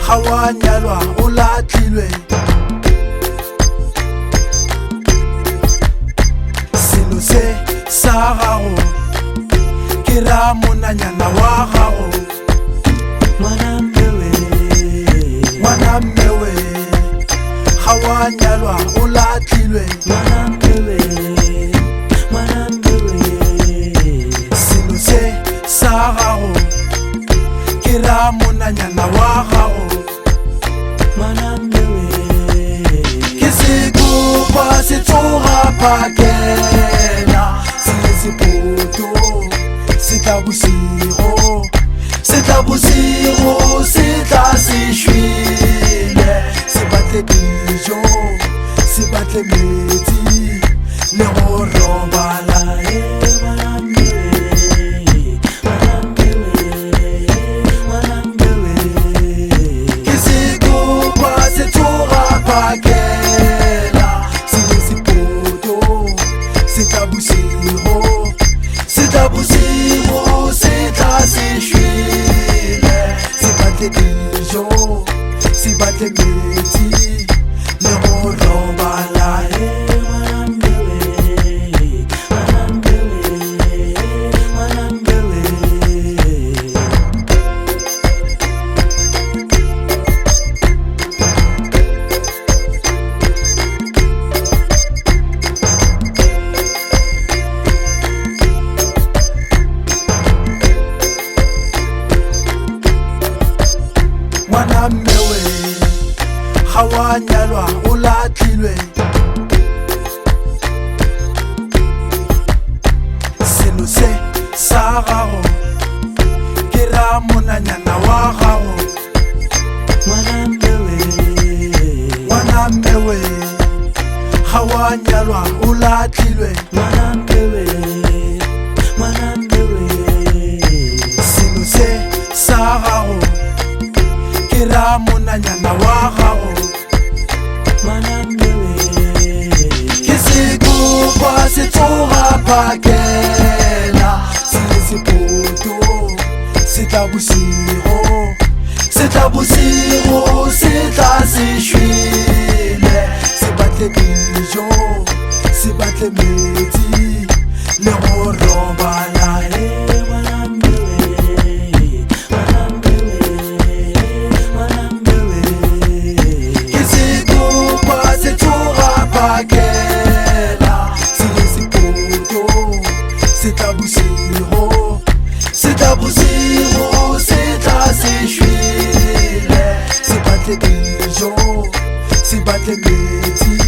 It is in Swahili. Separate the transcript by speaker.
Speaker 1: ga wa nyalwa o latlhilwe selo se sa gago ke ra monanyana wa gago ngwana mmewe ga wa nyalwa o latlhilwe selo se sa gago ke ra monanyana wa gago ke se kopa se tsoga phakela se le sepoto se tla bosigo se tla se šwile se batle dijo se batle metsi le go robala ke se kopa se tsoga phakela se le sepoto se tla bosigo se tla se šwile se batle dijo se batle metsi le go robala ngwana mmewe ga wa nyalwa o latlhilwe selo se sa gago ke ra monanyana wa gago ngwana mmewe ga wa nyalwa o latlhilwe selo se sa gago ke ra monanyana wa gago ke se kopa se tsoga phakela se le sepoto se tla bosigo se tla se šwile se batle dijo se batle metsi le go robala ke se kopa se tsoga phakela se le sepoto se tla bosigo se tla se šwile se batle dijo se batle metsi